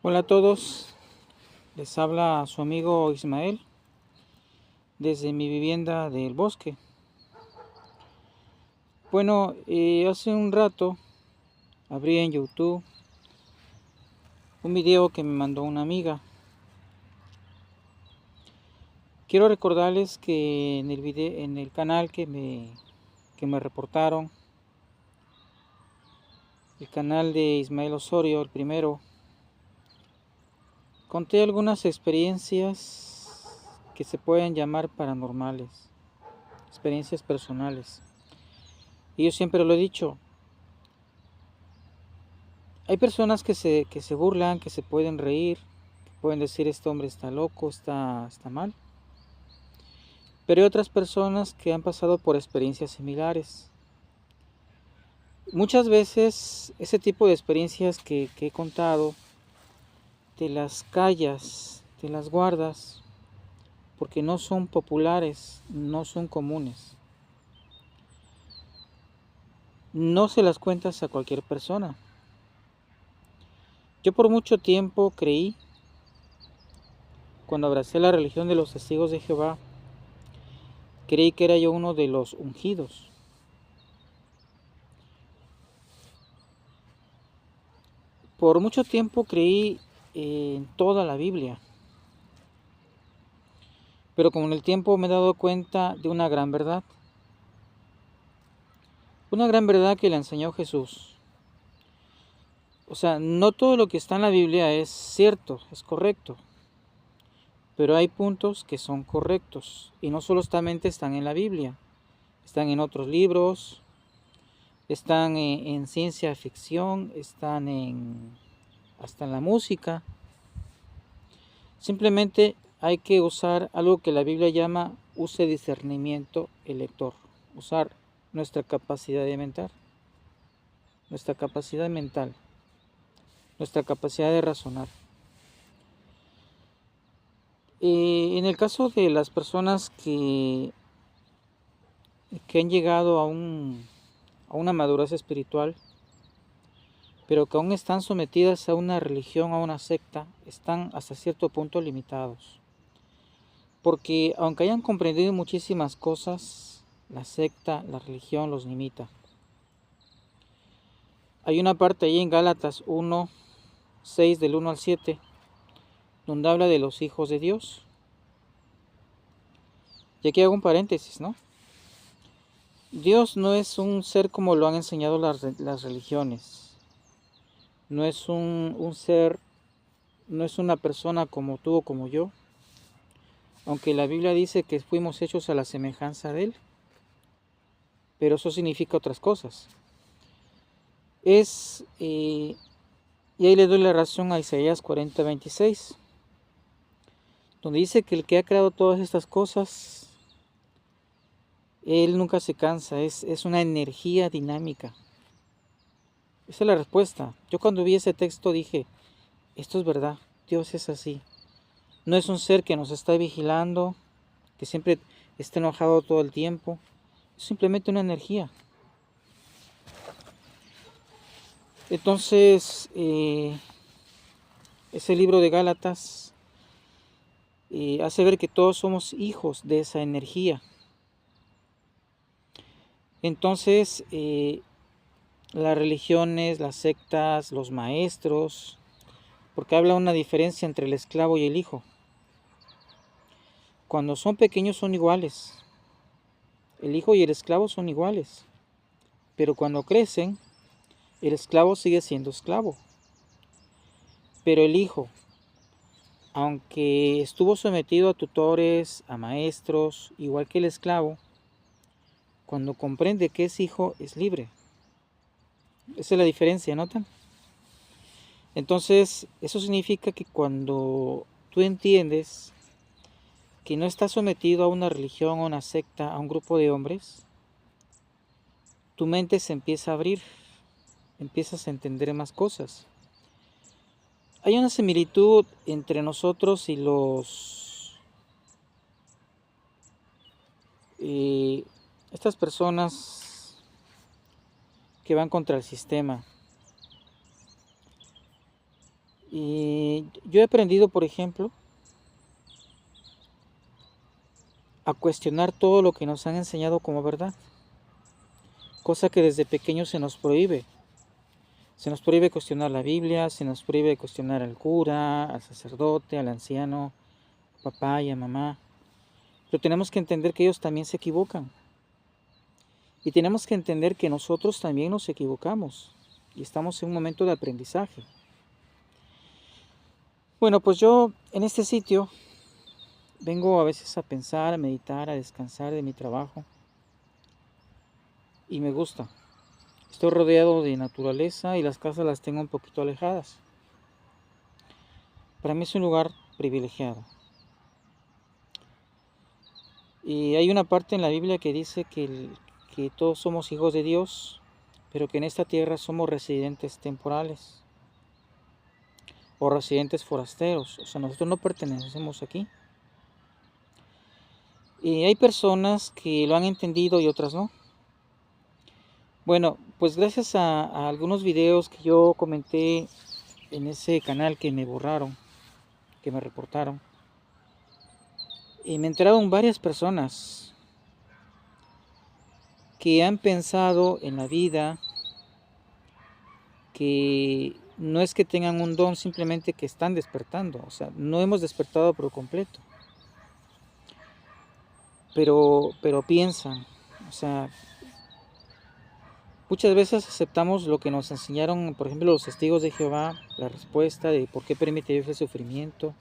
Hola a todos, les habla su amigo Ismael desde mi vivienda del bosque. Bueno, hace un rato abrí en YouTube un video que me mandó una amiga. Quiero recordarles que en el canal que me reportaron, el canal de Ismael Osorio, el primero, conté algunas experiencias que se pueden llamar paranormales, experiencias personales. Y yo siempre lo he dicho, hay personas que se burlan, que se pueden reír, que pueden decir este hombre está loco, está mal. Pero hay otras personas que han pasado por experiencias similares. Muchas veces ese tipo de experiencias que he contado, te las callas, te las guardas, porque no son populares, no son comunes. No se las cuentas a cualquier persona. Yo por mucho tiempo creí, cuando abracé la religión de los testigos de Jehová, creí que era yo uno de los ungidos. Por mucho tiempo creí en toda la Biblia, pero con el tiempo me he dado cuenta de una gran verdad que le enseñó Jesús. O sea, no todo lo que está en la Biblia es cierto, es correcto, pero hay puntos que son correctos y no solamente están en la Biblia, están en otros libros, están en ciencia ficción, están hasta en la música. Simplemente hay que usar algo que la Biblia llama use discernimiento el lector, usar nuestra capacidad mental, nuestra capacidad mental, nuestra capacidad de razonar. En el caso de las personas que han llegado a una madurez espiritual, pero que aún están sometidas a una religión, a una secta, están hasta cierto punto limitados. Porque aunque hayan comprendido muchísimas cosas, la secta, la religión los limita. Hay una parte ahí en Gálatas 1, 6 del 1 al 7, donde habla de los hijos de Dios. Y aquí hago un paréntesis, ¿no? Dios no es un ser como lo han enseñado las religiones. No es un ser, no es una persona como tú o como yo. Aunque la Biblia dice que fuimos hechos a la semejanza de Él. Pero eso significa otras cosas. Y ahí le doy la razón a Isaías 40, 26, donde dice que el que ha creado todas estas cosas, Él nunca se cansa, es una energía dinámica. Esa es la respuesta. Yo cuando vi ese texto dije, esto es verdad, Dios es así. No es un ser que nos está vigilando, que siempre está enojado todo el tiempo. Es simplemente una energía. Entonces, ese libro de Gálatas hace ver que todos somos hijos de esa energía. Entonces, las religiones, las sectas, los maestros, porque habla una diferencia entre el esclavo y el hijo. Cuando son pequeños son iguales. El hijo y el esclavo son iguales. Pero cuando crecen, el esclavo sigue siendo esclavo. Pero el hijo, aunque estuvo sometido a tutores, a maestros, igual que el esclavo, cuando comprende que es hijo, es libre. Esa es la diferencia, ¿notan? Entonces, eso significa que cuando tú entiendes que no estás sometido a una religión, a una secta, a un grupo de hombres, tu mente se empieza a abrir, empiezas a entender más cosas. Hay una similitud entre nosotros y estas personas que van contra el sistema. Y yo he aprendido, por ejemplo, a cuestionar todo lo que nos han enseñado como verdad, cosa que desde pequeños se nos prohíbe. Se nos prohíbe cuestionar la Biblia, se nos prohíbe cuestionar al cura, al sacerdote, al anciano, papá y a mamá. Pero tenemos que entender que ellos también se equivocan. Y tenemos que entender que nosotros también nos equivocamos. Y estamos en un momento de aprendizaje. Bueno, pues yo en este sitio vengo a veces a pensar, a meditar, a descansar de mi trabajo. Y me gusta. Estoy rodeado de naturaleza y las casas las tengo un poquito alejadas. Para mí es un lugar privilegiado. Y hay una parte en la Biblia que dice que todos somos hijos de Dios, pero que en esta tierra somos residentes temporales o residentes forasteros. O sea, nosotros no pertenecemos aquí. Y hay personas que lo han entendido y otras no. Bueno, pues gracias a algunos videos que yo comenté en ese canal que me borraron, que me reportaron, y me enteraron varias personas que han pensado en la vida, que no es que tengan un don, simplemente que están despertando. O sea, no hemos despertado por completo. Pero piensan, o sea, muchas veces aceptamos lo que nos enseñaron, por ejemplo, los testigos de Jehová, la respuesta de por qué permite Dios el sufrimiento,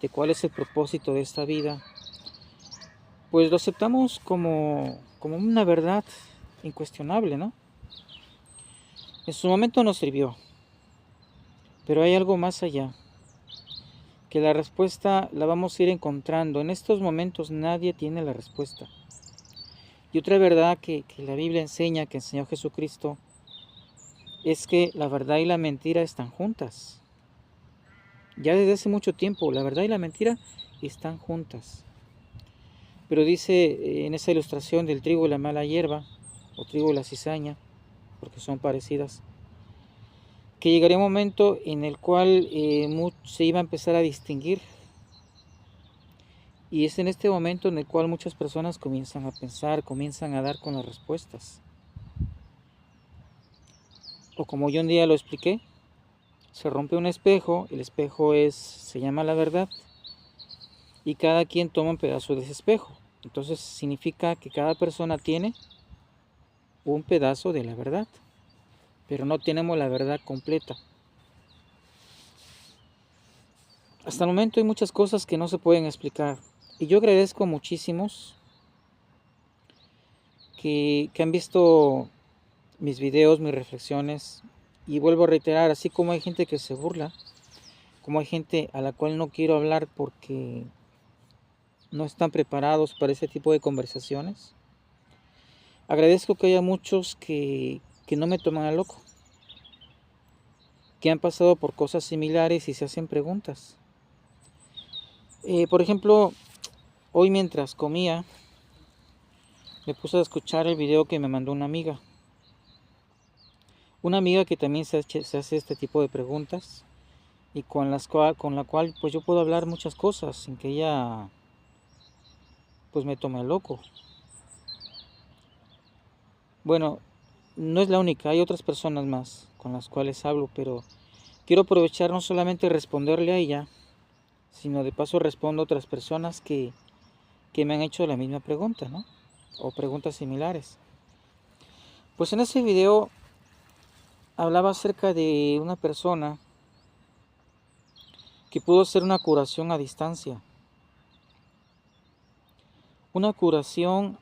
de cuál es el propósito de esta vida, pues lo aceptamos como una verdad incuestionable, ¿no? En su momento nos sirvió, pero hay algo más allá, que la respuesta la vamos a ir encontrando. En estos momentos nadie tiene la respuesta. Y otra verdad que la Biblia enseña, que enseñó Jesucristo, es que la verdad y la mentira están juntas. Ya desde hace mucho tiempo, la verdad y la mentira están juntas. Pero dice en esa ilustración del trigo y la mala hierba, o trigo y la cizaña, porque son parecidas, que llegaría un momento en el cual se iba a empezar a distinguir. Y es en este momento en el cual muchas personas comienzan a pensar, comienzan a dar con las respuestas. O como yo un día lo expliqué, se rompe un espejo, el espejo se llama la verdad, y cada quien toma un pedazo de ese espejo. Entonces significa que cada persona tiene un pedazo de la verdad, pero no tenemos la verdad completa. Hasta el momento hay muchas cosas que no se pueden explicar, y yo agradezco a muchísimos que han visto mis videos, mis reflexiones, y vuelvo a reiterar, así como hay gente que se burla, como hay gente a la cual no quiero hablar porque no están preparados para ese tipo de conversaciones, agradezco que haya muchos que no me toman a loco, que han pasado por cosas similares y se hacen preguntas. Por ejemplo, hoy mientras comía, me puse a escuchar el video que me mandó una amiga. Una amiga que también se hace este tipo de preguntas y con la cual pues yo puedo hablar muchas cosas sin que ella pues me tome loco. Bueno, no es la única, hay otras personas más con las cuales hablo, pero quiero aprovechar no solamente responderle a ella, sino de paso respondo a otras personas que me han hecho la misma pregunta, ¿no? O preguntas similares. Pues en ese video hablaba acerca de una persona que pudo hacer una curación a distancia. Una curación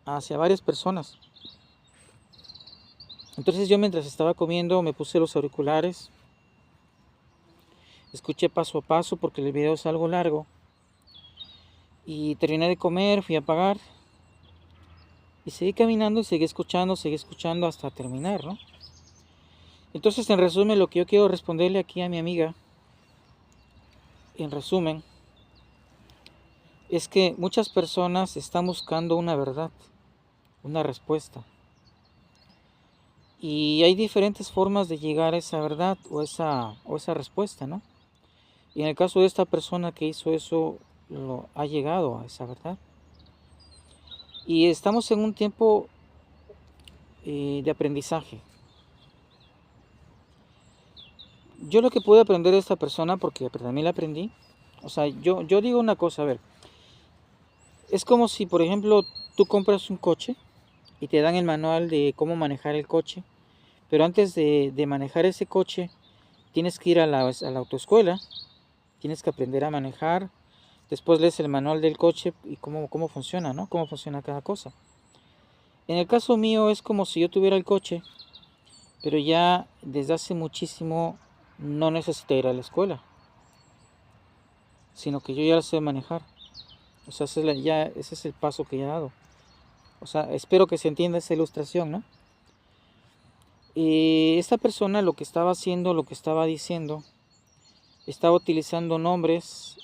hacia varias personas. Entonces yo mientras estaba comiendo me puse los auriculares, escuché paso a paso porque el video es algo largo y terminé de comer, fui a pagar y seguí caminando y seguí escuchando hasta terminar, ¿no? Entonces en resumen lo que yo quiero responderle aquí a mi amiga, en resumen, es que muchas personas están buscando una verdad, una respuesta. Y hay diferentes formas de llegar a esa verdad o esa respuesta, ¿no? Y en el caso de esta persona que hizo eso, ha llegado a esa verdad. Y estamos en un tiempo de aprendizaje. Yo lo que pude aprender de esta persona, porque también la aprendí, o sea, yo digo una cosa, a ver, es como si, por ejemplo, tú compras un coche y te dan el manual de cómo manejar el coche, pero antes de manejar ese coche, tienes que ir a la autoescuela, tienes que aprender a manejar, después lees el manual del coche y cómo funciona, ¿no? Cómo funciona cada cosa. En el caso mío es como si yo tuviera el coche, pero ya desde hace muchísimo no necesito ir a la escuela, sino que yo ya lo sé manejar. O sea, ese es el paso que ya he dado. O sea, espero que se entienda esa ilustración, ¿no? Esta persona lo que estaba haciendo, lo que estaba diciendo, estaba utilizando nombres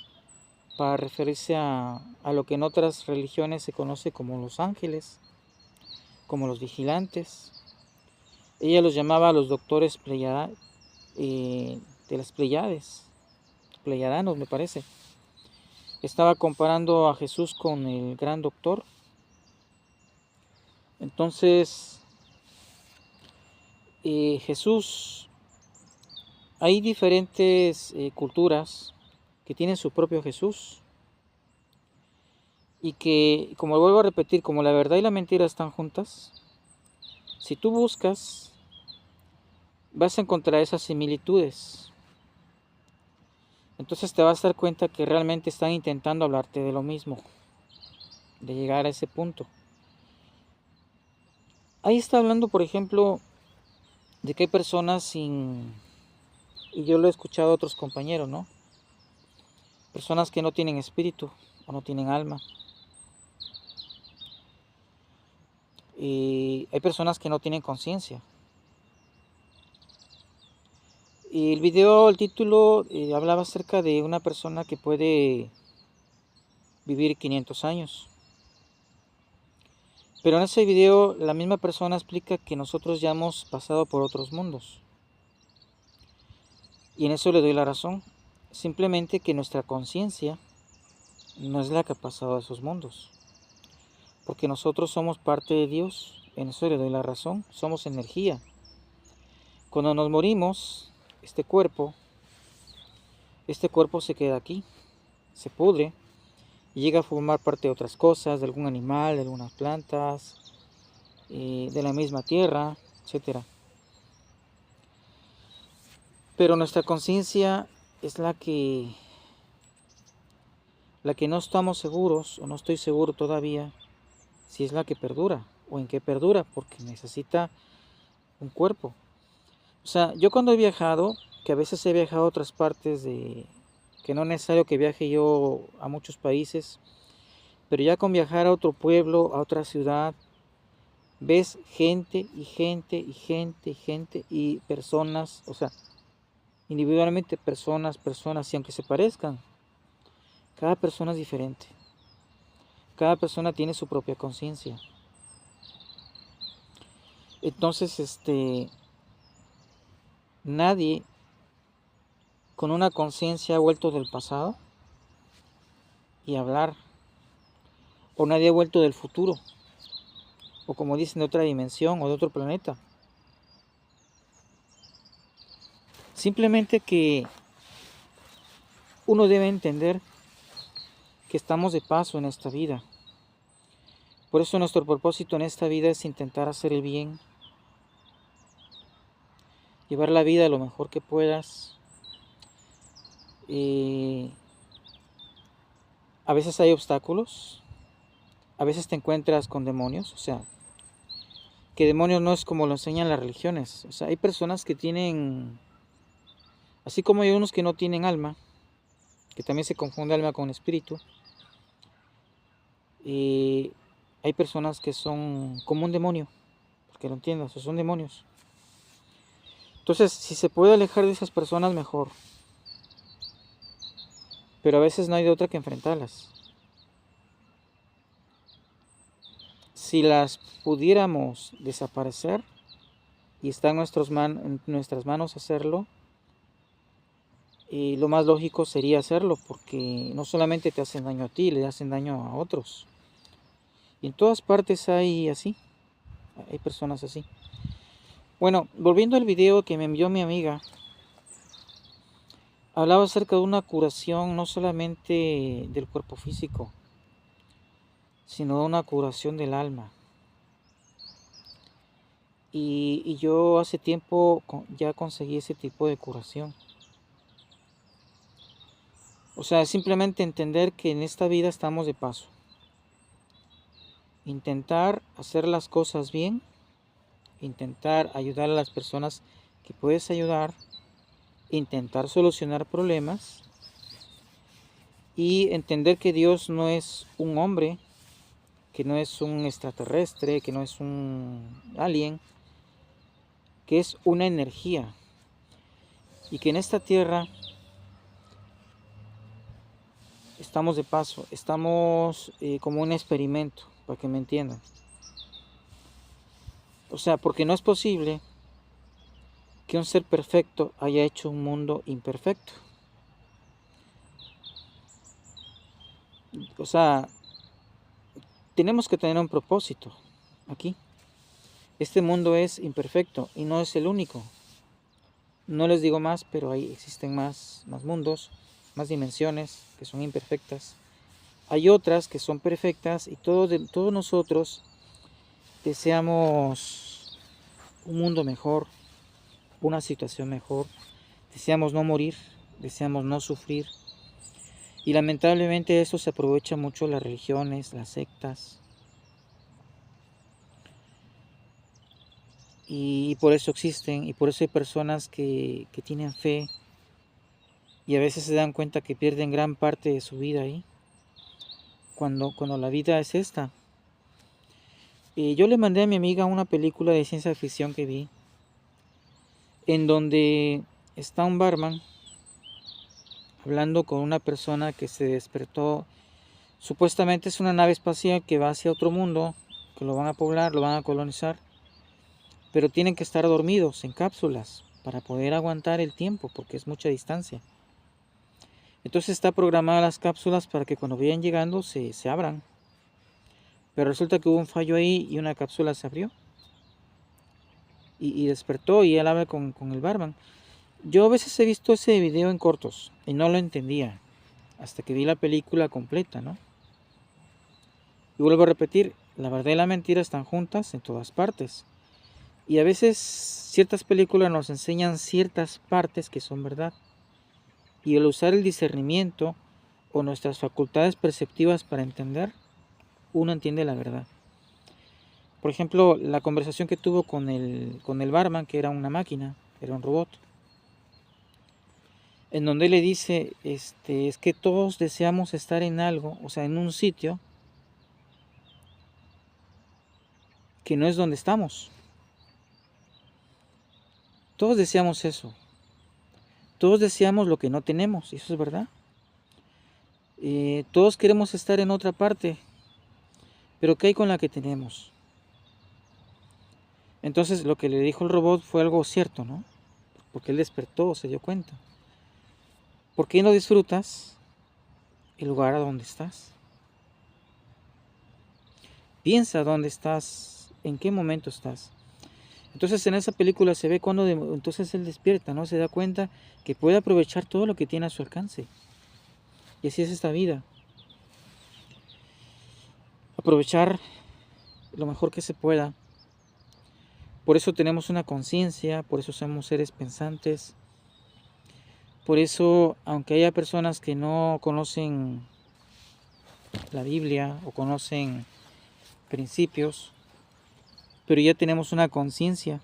para referirse a lo que en otras religiones se conoce como los ángeles, como los vigilantes. Ella los llamaba a los doctores de las Pleiades, pleiadanos me parece. Estaba comparando a Jesús con el gran doctor. Entonces, Jesús, hay diferentes culturas que tienen su propio Jesús y que, como vuelvo a repetir, como la verdad y la mentira están juntas, si tú buscas, vas a encontrar esas similitudes. Entonces te vas a dar cuenta que realmente están intentando hablarte de lo mismo, de llegar a ese punto. Ahí está hablando, por ejemplo, de que hay personas sin, y yo lo he escuchado a otros compañeros, ¿no? Personas que no tienen espíritu o no tienen alma. Y hay personas que no tienen conciencia. Y el video, el título, hablaba acerca de una persona que puede vivir 500 años. Pero en ese video la misma persona explica que nosotros ya hemos pasado por otros mundos. Y en eso le doy la razón. Simplemente que nuestra conciencia no es la que ha pasado a esos mundos. Porque nosotros somos parte de Dios. En eso le doy la razón. Somos energía. Cuando nos morimos, este cuerpo se queda aquí. Se pudre. Y llega a formar parte de otras cosas. De algún animal, de algunas plantas. De la misma tierra, etcétera. Pero nuestra conciencia es la que no estamos seguros, o no estoy seguro todavía, si es la que perdura, o en qué perdura, porque necesita un cuerpo. O sea, yo cuando he viajado, que a veces he viajado a otras partes que no es necesario que viaje yo a muchos países, pero ya con viajar a otro pueblo, a otra ciudad, ves gente y gente y gente y gente y personas, o sea, individualmente personas, y aunque se parezcan, cada persona es diferente. Cada persona tiene su propia conciencia. Entonces, nadie con una conciencia ha vuelto del pasado y hablar, o nadie ha vuelto del futuro, o como dicen, de otra dimensión o de otro planeta. Simplemente que uno debe entender que estamos de paso en esta vida. Por eso nuestro propósito en esta vida es intentar hacer el bien, llevar la vida lo mejor que puedas. A veces hay obstáculos, a veces te encuentras con demonios, o sea, que demonios no es como lo enseñan las religiones. O sea, hay personas que tienen, así como hay unos que no tienen alma, que también se confunde alma con espíritu, y hay personas que son como un demonio, porque lo entiendas, o son demonios. Entonces, si se puede alejar de esas personas, mejor. Pero a veces no hay de otra que enfrentarlas. Si las pudiéramos desaparecer y está en nuestras manos hacerlo, lo más lógico sería hacerlo, porque no solamente te hacen daño a ti, le hacen daño a otros. Y en todas partes hay personas así. Bueno, volviendo al video que me envió mi amiga, hablaba acerca de una curación no solamente del cuerpo físico, sino de una curación del alma. Y yo hace tiempo ya conseguí ese tipo de curación. O sea, simplemente entender que en esta vida estamos de paso. Intentar hacer las cosas bien, intentar ayudar a las personas que puedes ayudar, intentar solucionar problemas y entender que Dios no es un hombre, que no es un extraterrestre, que no es un alien, que es una energía y que en esta tierra estamos de paso, estamos como un experimento, para que me entiendan. O sea, porque no es posible que un ser perfecto haya hecho un mundo imperfecto. O sea, tenemos que tener un propósito aquí. Este mundo es imperfecto y no es el único. No les digo más, pero ahí existen más mundos, más dimensiones que son imperfectas. Hay otras que son perfectas y todos nosotros deseamos un mundo mejor, una situación mejor. Deseamos no morir, deseamos no sufrir. Y lamentablemente eso se aprovecha mucho las religiones, las sectas. Y por eso existen, y por eso hay personas que tienen fe y a veces se dan cuenta que pierden gran parte de su vida ahí, cuando la vida es esta. Yo le mandé a mi amiga una película de ciencia ficción que vi, en donde está un barman hablando con una persona que se despertó. Supuestamente es una nave espacial que va hacia otro mundo, que lo van a poblar, lo van a colonizar, pero tienen que estar dormidos en cápsulas para poder aguantar el tiempo, porque es mucha distancia. Entonces está programada las cápsulas para que cuando vayan llegando se abran. Pero resulta que hubo un fallo ahí y una cápsula se abrió. Y despertó y él habla con el barman. Yo a veces he visto ese video en cortos y no lo entendía hasta que vi la película completa, ¿no? Y vuelvo a repetir, la verdad y la mentira están juntas en todas partes. Y a veces ciertas películas nos enseñan ciertas partes que son verdad. Y al usar el discernimiento o nuestras facultades perceptivas para entender, uno entiende la verdad. Por ejemplo, la conversación que tuvo con el barman, que era una máquina, era un robot, en donde le dice, es que todos deseamos estar en algo, o sea, en un sitio que no es donde estamos. Todos deseamos eso. Todos deseamos lo que no tenemos, y eso es verdad. Todos queremos estar en otra parte, pero ¿qué hay con la que tenemos? Entonces lo que le dijo el robot fue algo cierto, ¿no? Porque él despertó, se dio cuenta. ¿Por qué no disfrutas el lugar a donde estás? Piensa dónde estás, en qué momento estás. Entonces en esa película se ve cuando entonces él despierta, ¿no? Se da cuenta que puede aprovechar todo lo que tiene a su alcance. Y así es esta vida. Aprovechar lo mejor que se pueda. Por eso tenemos una conciencia, por eso somos seres pensantes. Por eso, aunque haya personas que no conocen la Biblia o conocen principios, pero ya tenemos una conciencia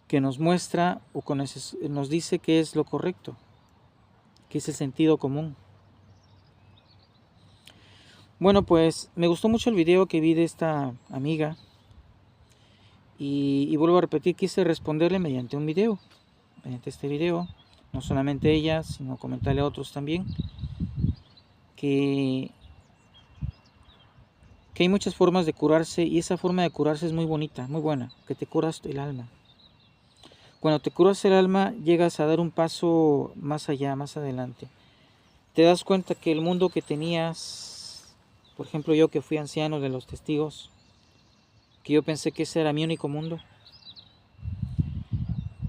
que nos muestra o nos dice qué es lo correcto, qué es el sentido común. Bueno, pues me gustó mucho el video que vi de esta amiga y vuelvo a repetir, quise responderle mediante un video, mediante este video, no solamente ella, sino comentarle a otros también, que que hay muchas formas de curarse y esa forma de curarse es muy bonita, muy buena, que te curas el alma. Cuando te curas el alma, llegas a dar un paso más allá, más adelante. Te das cuenta que el mundo que tenías, por ejemplo yo que fui anciano de los testigos, que yo pensé que ese era mi único mundo,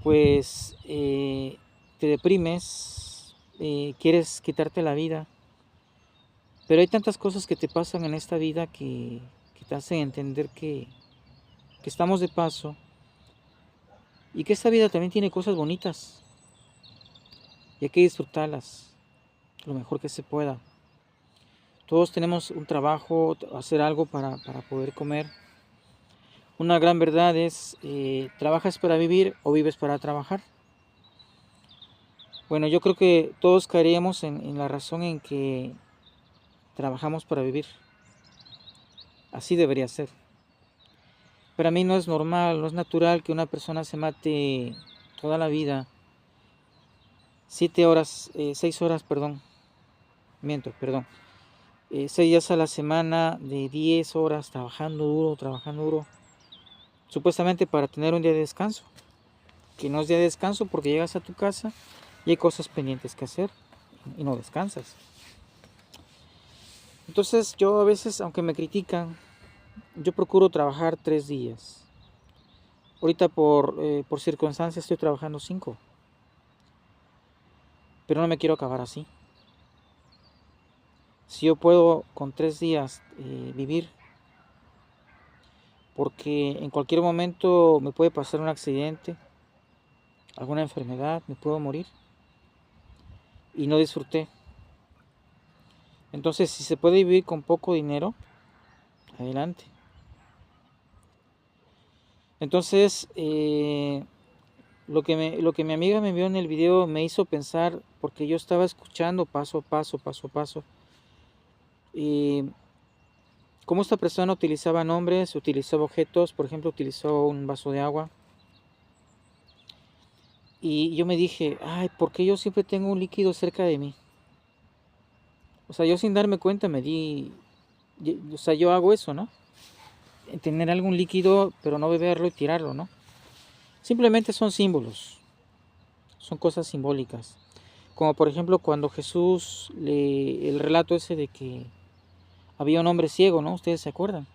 pues te deprimes, quieres quitarte la vida, pero hay tantas cosas que te pasan en esta vida que te hacen entender que estamos de paso y que esta vida también tiene cosas bonitas y hay que disfrutarlas lo mejor que se pueda. Todos tenemos un trabajo, hacer algo para poder comer. Una gran verdad es, ¿trabajas para vivir o vives para trabajar? Bueno, yo creo que todos caeríamos en la razón en que trabajamos para vivir. Así debería ser. Para mí no es normal, no es natural que una persona se mate toda la vida, 6 horas, perdón, 6 días a la semana de 10 horas trabajando duro, supuestamente para tener un día de descanso, que no es día de descanso porque llegas a tu casa y hay cosas pendientes que hacer y no descansas. Entonces yo a veces, aunque me critican, yo procuro trabajar 3 días. Ahorita por circunstancias estoy trabajando 5, pero no me quiero acabar así. Si yo puedo con 3 días vivir, porque en cualquier momento me puede pasar un accidente, alguna enfermedad, me puedo morir y no disfruté. Entonces, si se puede vivir con poco dinero, adelante. Entonces, lo que mi amiga me envió en el video me hizo pensar, porque yo estaba escuchando paso a paso, y cómo esta persona utilizaba nombres, utilizaba objetos, por ejemplo, utilizó un vaso de agua. Y yo me dije, ay, ¿por qué yo siempre tengo un líquido cerca de mí? O sea, yo sin darme cuenta yo hago eso, ¿no? Tener algún líquido, pero no beberlo y tirarlo, ¿no? Simplemente son símbolos, son cosas simbólicas. Como por ejemplo cuando Jesús, el relato ese de que había un hombre ciego, ¿no? Ustedes se acuerdan.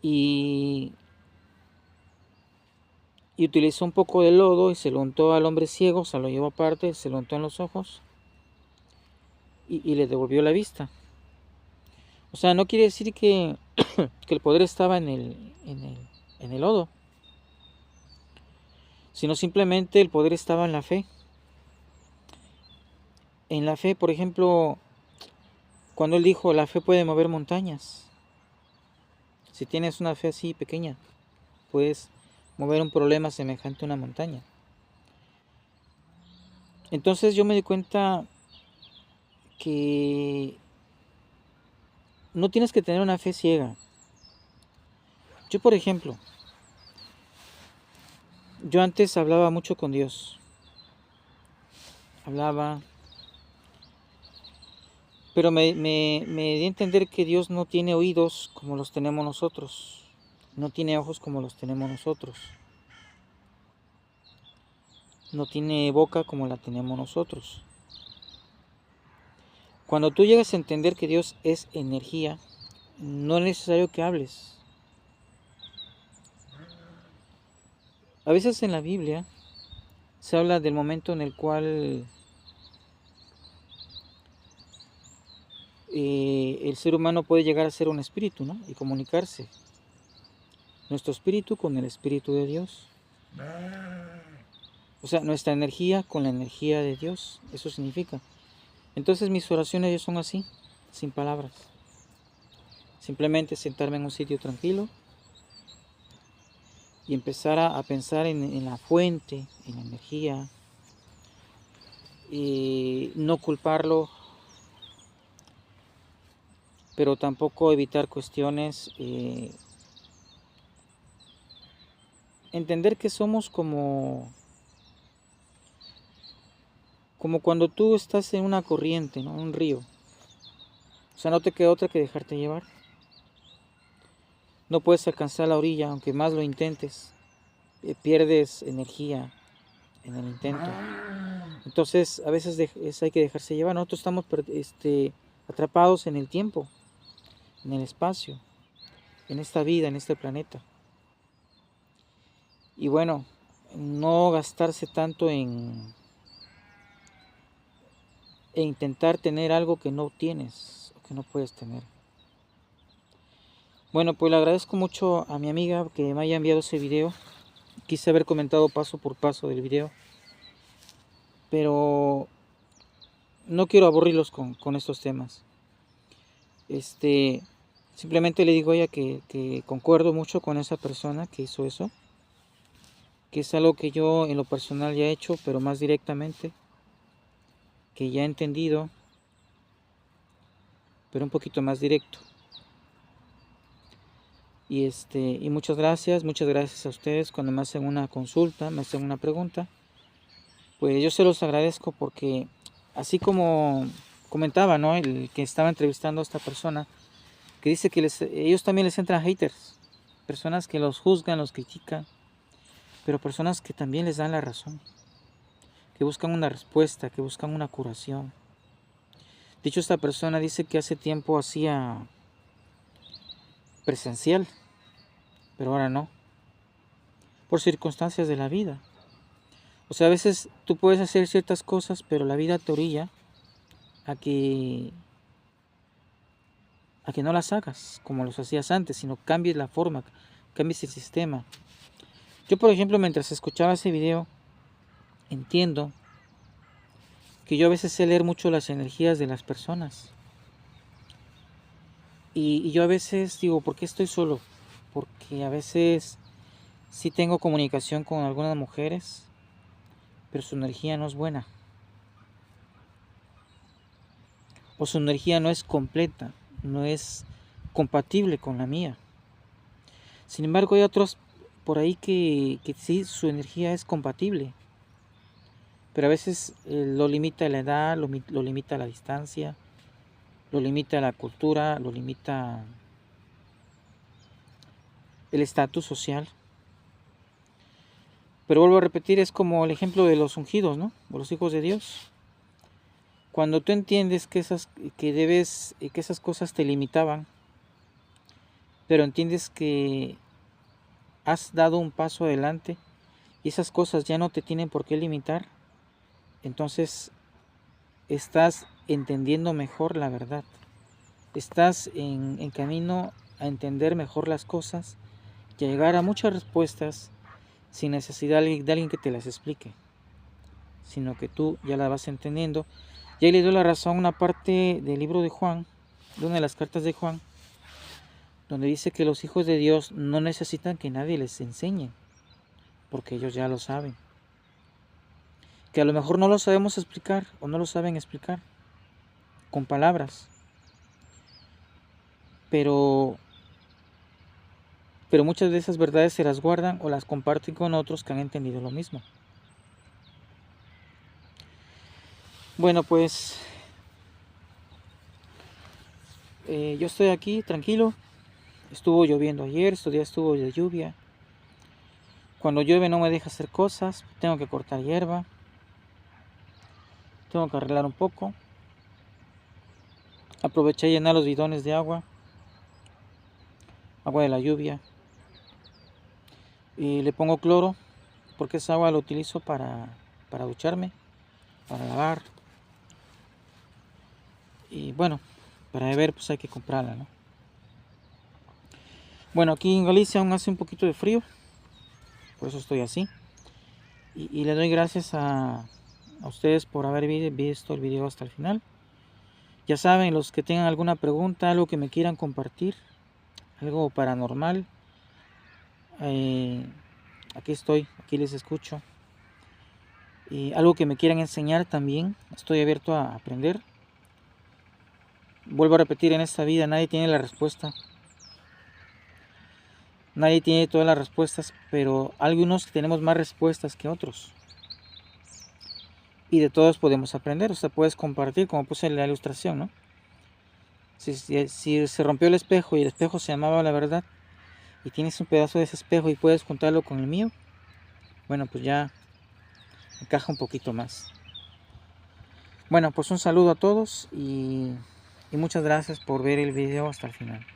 Y utilizó un poco de lodo y se lo untó al hombre ciego, se lo llevó aparte, se lo untó en los ojos y le devolvió la vista. O sea, no quiere decir que el poder estaba en el lodo, sino simplemente el poder estaba en la fe. En la fe, por ejemplo, cuando él dijo, la fe puede mover montañas. Si tienes una fe así pequeña, puedes mover un problema semejante a una montaña. Entonces yo me di cuenta que no tienes que tener una fe ciega. Yo, por ejemplo, yo antes hablaba mucho con Dios. Hablaba, pero me di a entender que Dios no tiene oídos como los tenemos nosotros. No tiene ojos como los tenemos nosotros. No tiene boca como la tenemos nosotros. Cuando tú llegas a entender que Dios es energía, no es necesario que hables. A veces en la Biblia se habla del momento en el cual el ser humano puede llegar a ser un espíritu, ¿no? Y comunicarse. Nuestro espíritu con el espíritu de Dios. O sea, nuestra energía con la energía de Dios. Eso significa. Entonces mis oraciones ya son así, sin palabras. Simplemente sentarme en un sitio tranquilo y empezar a pensar en la fuente, en la energía. Y no culparlo, pero tampoco evitar cuestiones. Entender que somos como cuando tú estás en una corriente, ¿no? Un río. sea, no te queda otra que dejarte llevar. No puedes alcanzar la orilla, aunque más lo intentes. Pierdes energía en el intento. Entonces, a veces hay que dejarse llevar. Nosotros estamos atrapados en el tiempo, en el espacio, en esta vida, en este planeta. Y bueno, no gastarse tanto en intentar tener algo que no tienes o que no puedes tener. Bueno, pues le agradezco mucho a mi amiga que me haya enviado ese video. Quise haber comentado paso por paso del video, pero no quiero aburrirlos con estos temas. Simplemente le digo a ella que concuerdo mucho con esa persona que hizo eso, que es algo que yo en lo personal ya he hecho, pero más directamente, que ya he entendido, pero un poquito más directo. Y muchas gracias a ustedes cuando me hacen una consulta, me hacen una pregunta. Pues yo se los agradezco porque así como comentaba, ¿no? El que estaba entrevistando a esta persona, que dice que ellos también les entran haters, personas que los juzgan, los critican, pero personas que también les dan la razón, que buscan una respuesta, que buscan una curación. De hecho, esta persona dice que hace tiempo hacía presencial, pero ahora no, por circunstancias de la vida. O sea, a veces tú puedes hacer ciertas cosas, pero la vida te orilla a que no las hagas como los hacías antes, sino cambies la forma, cambies el sistema. Yo, por ejemplo, mientras escuchaba ese video, entiendo que yo a veces sé leer mucho las energías de las personas. Y yo a veces digo, ¿por qué estoy solo? Porque a veces sí tengo comunicación con algunas mujeres, pero su energía no es buena. O su energía no es completa, no es compatible con la mía. Sin embargo, hay otros por ahí que sí, su energía es compatible. Pero a veces lo limita la edad, lo limita la distancia, lo limita la cultura, lo limita el estatus social. Pero vuelvo a repetir, es como el ejemplo de los ungidos, ¿no? O los hijos de Dios. Cuando tú entiendes que esas cosas te limitaban, pero entiendes que has dado un paso adelante y esas cosas ya no te tienen por qué limitar, entonces estás entendiendo mejor la verdad. Estás en camino a entender mejor las cosas y a llegar a muchas respuestas sin necesidad de alguien que te las explique, sino que tú ya las vas entendiendo. Y ahí le doy la razón a una parte del libro de Juan, de una de las cartas de Juan, donde dice que los hijos de Dios no necesitan que nadie les enseñe, porque ellos ya lo saben. Que a lo mejor no lo sabemos explicar o no lo saben explicar con palabras, pero muchas de esas verdades se las guardan o las comparten con otros que han entendido lo mismo. Bueno, pues yo estoy aquí tranquilo. Estuvo lloviendo ayer, estos días estuvo de lluvia. Cuando llueve no me deja hacer cosas, tengo que cortar hierba, tengo que arreglar un poco. Aproveché a llenar los bidones de agua de la lluvia. Y le pongo cloro, porque esa agua la utilizo para ducharme, para lavar. Y bueno, para beber pues hay que comprarla, ¿no? Bueno, aquí en Galicia aún hace un poquito de frío, por eso estoy así. Y le doy gracias a ustedes por haber visto el video hasta el final. Ya saben, los que tengan alguna pregunta, algo que me quieran compartir, algo paranormal, aquí estoy, aquí les escucho. Algo que me quieran enseñar también, estoy abierto a aprender. Vuelvo a repetir, en esta vida nadie tiene la respuesta. Nadie tiene todas las respuestas, pero algunos tenemos más respuestas que otros. Y de todos podemos aprender, o sea, puedes compartir, como puse en la ilustración, ¿no? Si se rompió el espejo y el espejo se llamaba La Verdad, y tienes un pedazo de ese espejo y puedes juntarlo con el mío, bueno, pues ya encaja un poquito más. Bueno, pues un saludo a todos y muchas gracias por ver el video hasta el final.